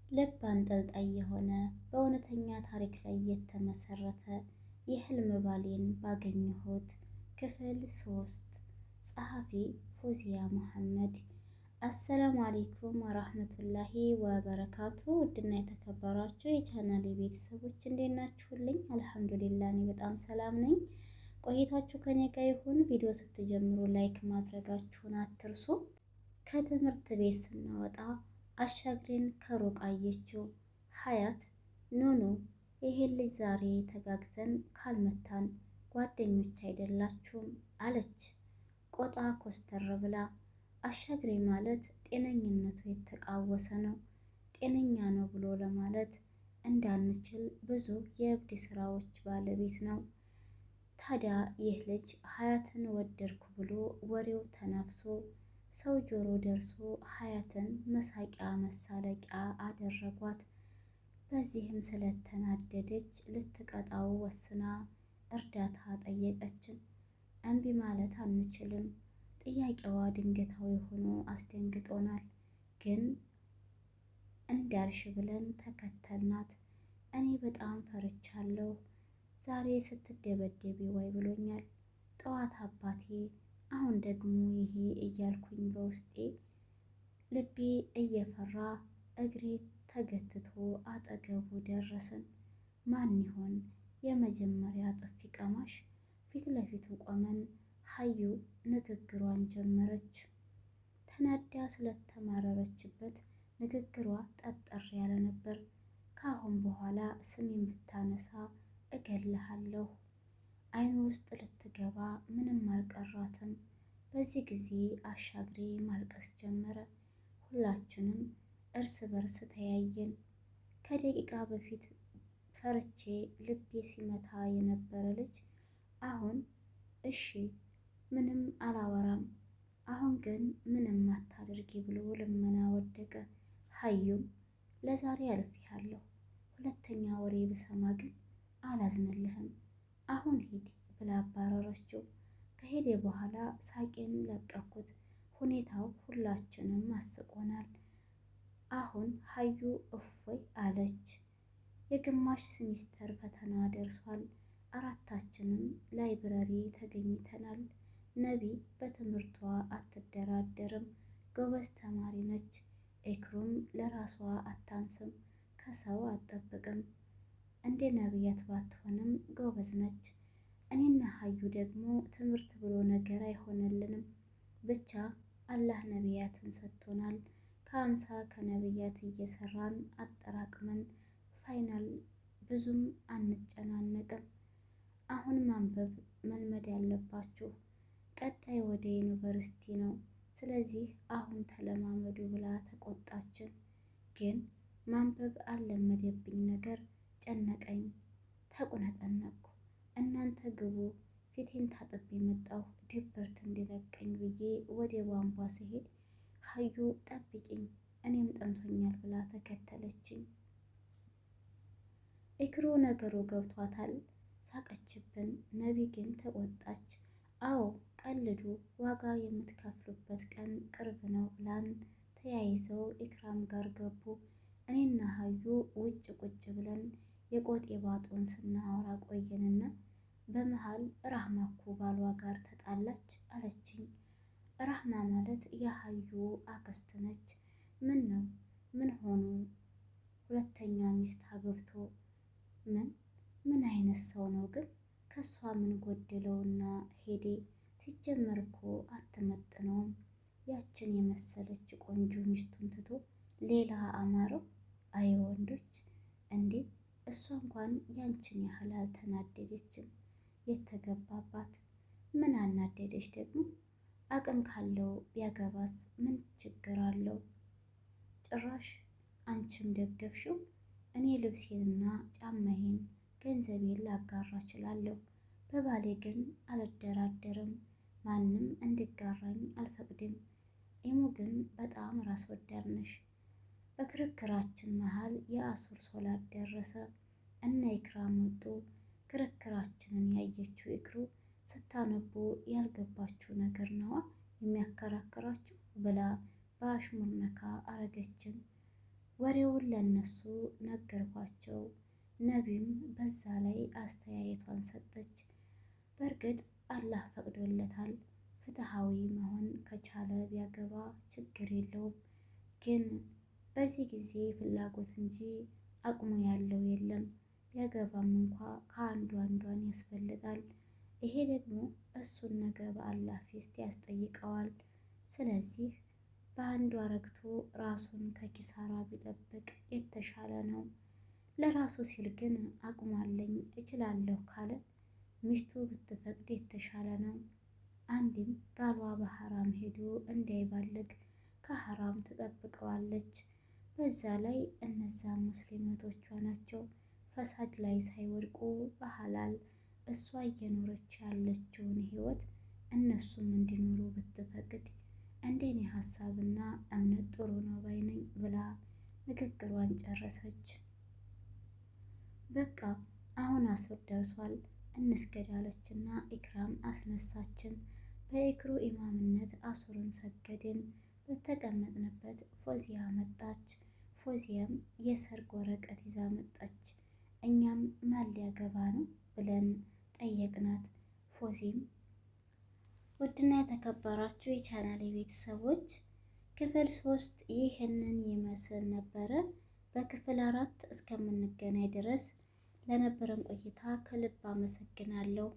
ልብ አንጠልጣይ የሆነ በእውነተኛ ታሪክ ላይ የተመሰረተ የህልም ባሌን ባገኘሁት ክፍል 3። ጸሐፊ ፎዚያ መሐመድ። አሰላሙ አሌይኩም ወራህመቱላሂ ወበረካቱ። ውድና የተከበራችሁ የቻናሌ ቤተሰቦች እንዴት ናችሁልኝ? አልሐምዱሊላህ እኔ በጣም ሰላም ነኝ። ቆይታችሁ ከኔ ጋር ይሁን። ቪዲዮ ስትጀምሩ ላይክ ማድረጋችሁን አትርሱ። ከትምህርት ቤት ስናወጣ አሻግሬን ከሩቅ አየችው። ሀያት ኑኑ ይሄን ልጅ ዛሬ ተጋግዘን ካልመታን ጓደኞች አይደላችሁም አለች ቆጣ ኮስተር ብላ። አሻግሬ ማለት ጤነኝነቱ የተቃወሰ ነው። ጤነኛ ነው ብሎ ለማለት እንዳንችል ብዙ የእብድ ስራዎች ባለቤት ነው። ታዲያ ይህ ልጅ ሀያትን ወደድኩ ብሎ ወሬው ተናፍሶ ሰው ጆሮ ደርሶ ሀያትን መሳቂያ መሳለቂያ አደረጓት። በዚህም ስለተናደደች ልትቀጣው ወስና እርዳታ ጠየቀችን። እምቢ ማለት አንችልም። ጥያቄዋ ድንገታዊ ሆኖ አስደንግጦናል፣ ግን እንዳልሽ ብለን ተከተልናት። እኔ በጣም ፈርቻለሁ። ዛሬ ስትደበደቢ ወይ ብሎኛል ጠዋት አባቴ፣ አሁን ደግሞ ይሄ እያልኩኝ በውስጤ ልቤ እየፈራ እግሬ ተገትቶ አጠገቡ ደረስን። ማን ይሆን የመጀመሪያ ጥፊ ቀማሽ? ፊት ለፊቱ ቆመን ሀዩ ንግግሯን ጀመረች። ተናዳ ስለተማረረችበት ንግግሯ ጠጠር ያለ ነበር። ከአሁን በኋላ ስሜን ብታነሳ እገልሃለሁ። አይኑ ውስጥ ልትገባ ምንም አልቀራትም። በዚህ ጊዜ አሻግሬ ማልቀስ ጀመረ። ሁላችንም እርስ በርስ ተያየን። ከደቂቃ በፊት ፈርቼ ልቤ ሲመታ የነበረ ልጅ አሁን እሺ ምንም አላወራም፣ አሁን ግን ምንም አታድርጊ ብሎ ልመና ወደቀ። ሀዩም ለዛሬ አልፌሃለሁ፣ ሁለተኛ ወሬ ብሰማ ግን አላዝንልህም፣ አሁን ሂድ ብላ አባረረችው። ከሄደ በኋላ ሳቄን ለቀኩት። ሁኔታው ሁላችንም አስቆናል። አሁን ሀዩ እፎይ አለች። የግማሽ ሴሚስተር ፈተና ደርሷል። አራታችንም ላይብረሪ ተገኝተናል። ነቢ በትምህርቷ አትደራደርም፣ ጎበዝ ተማሪ ነች። ኤክሩም ለራሷ አታንስም፣ ከሰው አትጠብቅም። እንደ ነቢያት ባትሆንም ጎበዝ ነች። እኔና ሀዩ ደግሞ ትምህርት ብሎ ነገር አይሆንልንም። ብቻ አላህ ነቢያትን ሰጥቶናል። ከአምሳ ከነቢያት እየሰራን አጠራቅመን ፋይናል ብዙም አንጨናነቅም። አሁን ማንበብ መልመድ ያለባችሁ፣ ቀጣይ ወደ ዩኒቨርሲቲ ነው። ስለዚህ አሁን ተለማመዱ ብላ ተቆጣችን። ግን ማንበብ አልለመደብኝ ነገር ጨነቀኝ፣ ተቁነጠነቅኩ። እናንተ ግቡ። ፊቴን ታጥቤ መጣሁ ድብርት እንዲለቀኝ ብዬ ወደ ቧንቧ ስሄድ ሀዩ ጠብቂኝ እኔም ጠምቶኛል ብላ ተከተለችኝ። ኢክሩ ነገሩ ገብቷታል፣ ሳቀችብን። ነቢ ግን ተቆጣች። አዎ ቀልዱ፣ ዋጋ የምትከፍሉበት ቀን ቅርብ ነው ብላን ተያይዘው ኢክራም ጋር ገቡ። እኔና ሀዩ ውጭ ቁጭ ብለን የቆጤ ባጦን ስናወራ ቆየንና በመሃል ራህማ እኮ ባሏ ጋር ተጣላች አለችኝ። ራህማ ማለት የሀዩ አክስት ነች። ምን ነው? ምን ሆኑ? ሁለተኛ ሚስት አግብቶ ምን አይነት ሰው ነው ግን? ከሷ ምን ጎደለውና ሄዴ? ሲጀመር እኮ አትመጥነውም። ያችን የመሰለች ቆንጆ ሚስቱን ትቶ ሌላ አማረው። አይ ወንዶች እንዴ! እሷ እንኳን ያንችን ያህል አልተናደደችም። የተገባባት ምን አናደደች ደግሞ? አቅም ካለው ቢያገባስ ምን ችግር አለው? ጭራሽ አንቺም ደገፍሽው። እኔ ልብሴንና ጫማዬን ገንዘቤን ላጋራ እችላለሁ፣ በባሌ ግን አልደራደርም። ማንም እንዲጋራኝ አልፈቅድም። ኢሙ ግን በጣም ራስ ወዳድ ነሽ። በክርክራችን መሃል የአሱር ሶላት ደረሰ እና ኢክራም ወጡ። ክርክራችንን ያየችው ኢክሩ ስታነቡ ያልገባችው ነገር ነዋ የሚያከራክራችሁ ብላ በአሽሙር ነካ አረገችን። ወሬውን ለነሱ ነገርኳቸው። ነቢም በዛ ላይ አስተያየቷን ሰጠች። በእርግጥ አላህ ፈቅዶለታል። ፍትሃዊ መሆን ከቻለ ቢያገባ ችግር የለውም። ግን በዚህ ጊዜ ፍላጎት እንጂ አቅሙ ያለው የለም። ቢያገባም እንኳ ከአንዱ አንዷን ያስበልጣል። ይሄ ደግሞ እሱን ነገ በአላህ ፊት ያስጠይቀዋል። ስለዚህ በአንዷ ረግቶ ራሱን ከኪሳራ ቢጠብቅ የተሻለ ነው። ለራሱ ሲል ግን አቅሙ አለኝ እችላለሁ ካለ ሚስቱ ብትፈቅድ የተሻለ ነው። አንድም ባሏ በሐራም ሄዶ እንዳይባልግ ከሐራም ትጠብቀዋለች። በዛ ላይ እነዛ ሙስሊሞቿ ናቸው ፈሳድ ላይ ሳይወድቁ በሐላል እሷ እየኖረች ያለችውን ህይወት እነሱም እንዲኖሩ ብትፈቅድ እንደኔ ሀሳብና እምነት ጥሩ ነው ባይነኝ ብላ ንግግሯን ጨረሰች። በቃ አሁን አስር ደርሷል እንስገድ አለችና ኢክራም አስነሳችን። በኢክሩ ኢማምነት አሱርን ሰገድን። በተቀመጥንበት ፎዚያ መጣች። ፎዚያም የሰርግ ወረቀት ይዛ መጣች። እኛም ማን ሊያገባ ነው ብለን ጠየቅናት። ፎዚም ውድና የተከበራችሁ የቻናሌ ቤተሰቦች ክፍል 3 ይህንን ይመስል ነበረ። በክፍል 4 እስከምንገናኝ ድረስ ለነበረን ቆይታ ከልብ አመሰግናለሁ።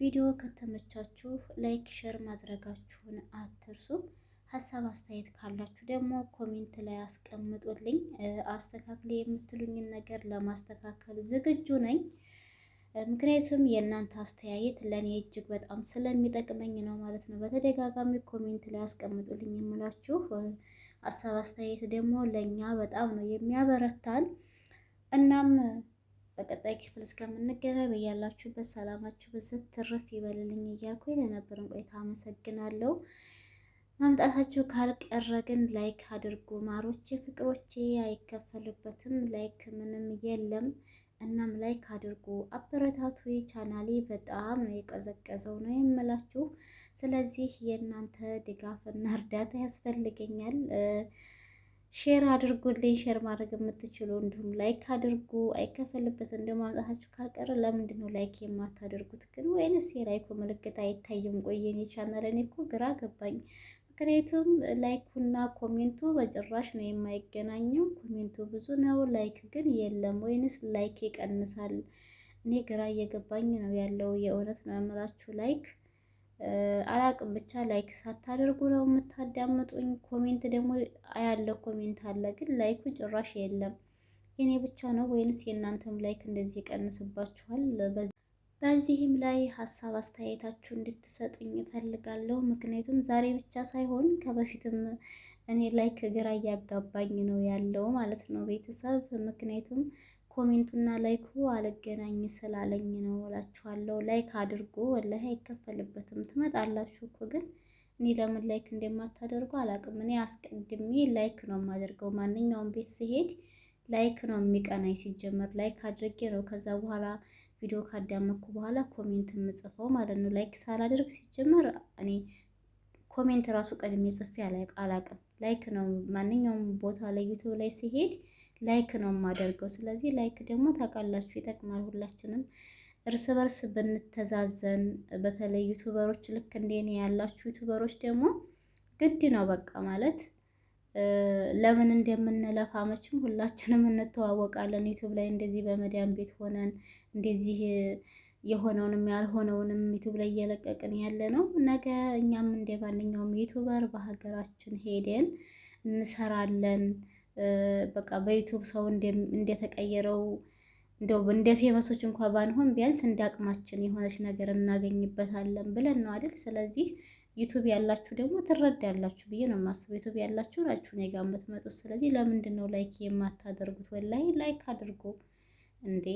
ቪዲዮ ከተመቻችሁ ላይክ፣ ሼር ማድረጋችሁን አትርሱ። ሀሳብ አስተያየት ካላችሁ ደግሞ ኮሜንት ላይ አስቀምጡልኝ። አስተካክል የምትሉኝን ነገር ለማስተካከል ዝግጁ ነኝ። ምክንያቱም የእናንተ አስተያየት ለእኔ እጅግ በጣም ስለሚጠቅመኝ ነው ማለት ነው። በተደጋጋሚ ኮሜንት ላይ አስቀምጡልኝ የምላችሁ ሀሳብ አስተያየት ደግሞ ለእኛ በጣም ነው የሚያበረታን። እናም በቀጣይ ክፍል እስከምንገናኝ በያላችሁበት ሰላማችሁ ብዝት ትርፍ ይበልልኝ እያልኩ ለነበረን ቆይታ አመሰግናለሁ። ማምጣታችሁ ካልቀረ ግን ላይክ አድርጉ ማሮቼ፣ ፍቅሮቼ፣ አይከፈልበትም። ላይክ ምንም የለም። እናም ላይክ አድርጉ አበረታቱ። ቻናሌ በጣም ነው የቀዘቀዘው ነው የምላችሁ። ስለዚህ የእናንተ ድጋፍና እርዳታ ያስፈልገኛል። ሼር አድርጉልኝ፣ ሼር ማድረግ የምትችሉ እንዲሁም ላይክ አድርጉ። አይከፈልበትም። እንደው ማምጣታችሁ ካልቀረ ለምንድን ነው ላይክ የማታደርጉት ግን? ወይንስ የላይኩ ምልክት አይታይም? ቆየን የቻናል እኔ እኮ ግራ ገባኝ። ምክንያቱም ላይኩና ኮሜንቱ በጭራሽ ነው የማይገናኘው። ኮሜንቱ ብዙ ነው፣ ላይክ ግን የለም። ወይንስ ላይክ ይቀንሳል? እኔ ግራ እየገባኝ ነው ያለው። የእውነት ነው የምላችሁ። ላይክ አላቅም፣ ብቻ ላይክ ሳታደርጉ ነው የምታዳምጡኝ። ኮሜንት ደግሞ ያለው ኮሜንት አለ፣ ግን ላይኩ ጭራሽ የለም። የኔ ብቻ ነው ወይንስ የእናንተም ላይክ እንደዚህ ይቀንስባችኋል? በዚህም ላይ ሀሳብ አስተያየታችሁ እንድትሰጡኝ እፈልጋለሁ። ምክንያቱም ዛሬ ብቻ ሳይሆን ከበፊትም እኔ ላይክ ግራ እያጋባኝ ነው ያለው ማለት ነው ቤተሰብ። ምክንያቱም ኮሜንቱና ላይኩ አልገናኝ ስላለኝ ነው እላችኋለሁ። ላይክ አድርጉ፣ ወላሂ አይከፈልበትም። ትመጣላችሁ እኮ ግን እኔ ለምን ላይክ እንደማታደርጉ አላውቅም። እኔ አስቀድሜ ላይክ ነው የማደርገው። ማንኛውም ቤት ስሄድ ላይክ ነው የሚቀናኝ። ሲጀመር ላይክ አድርጌ ነው ከዛ በኋላ ቪዲዮ ካዳመኩ በኋላ ኮሜንት የምጽፈው ማለት ነው። ላይክ ሳላደርግ ሲጀመር እኔ ኮሜንት ራሱ ቀድሜ ጽፌ አላቅም። ላይክ ነው ማንኛውም ቦታ ላይ ዩቲዩብ ላይ ሲሄድ ላይክ ነው የማደርገው። ስለዚህ ላይክ ደግሞ ታውቃላችሁ ይጠቅማል። ሁላችንም እርስ በርስ ብንተዛዘን፣ በተለይ ዩቲዩበሮች ልክ እንደኔ ያላችሁ ዩቲዩበሮች ደግሞ ግድ ነው በቃ ማለት ለምን እንደምንለፋ መቼም ሁላችንም እንተዋወቃለን። ዩቲዩብ ላይ እንደዚህ በመዳን ቤት ሆነን እንደዚህ የሆነውንም ያልሆነውንም ዩቲዩብ ላይ እየለቀቅን ያለ ነው። ነገ እኛም እንደ ማንኛውም ዩቲዩበር በሀገራችን ሄደን እንሰራለን። በቃ በዩቲዩብ ሰው እንደተቀየረው እንደው እንደ ፌመሶች እንኳን ባንሆን ቢያንስ እንደ አቅማችን የሆነች ነገር እናገኝበታለን ብለን ነው አይደል? ስለዚህ ዩቲዩብ ያላችሁ ደግሞ ትረዳላችሁ ብዬ ነው የማስበው። ዩቲዩብ ያላችሁ ናችሁ እኔ ጋር የምትመጡት። ስለዚህ ለምንድን ነው ላይክ የማታደርጉት? ወላሂ ላይክ አድርጉ እንዴ!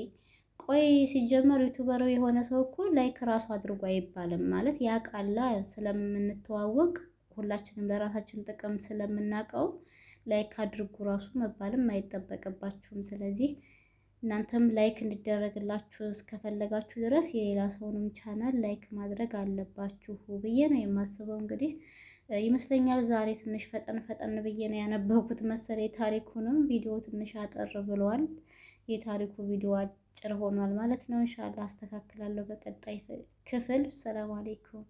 ቆይ ሲጀመር ዩቲዩበር የሆነ ሰው እኮ ላይክ ራሱ አድርጎ አይባልም ማለት ያውቃላ። ስለምንተዋወቅ ሁላችንም ለራሳችን ጥቅም ስለምናውቀው ላይክ አድርጉ ራሱ መባልም አይጠበቅባችሁም። ስለዚህ እናንተም ላይክ እንዲደረግላችሁ እስከፈለጋችሁ ድረስ የሌላ ሰውንም ቻናል ላይክ ማድረግ አለባችሁ ብዬ ነው የማስበው። እንግዲህ ይመስለኛል። ዛሬ ትንሽ ፈጠን ፈጠን ብዬ ነው ያነበብኩት መሰለኝ። ታሪኩንም ቪዲዮ ትንሽ አጠር ብሏል። የታሪኩ ቪዲዮ አጭር ሆኗል ማለት ነው። ኢንሻአላህ አስተካክላለሁ በቀጣይ ክፍል። ሰላም አለይኩም።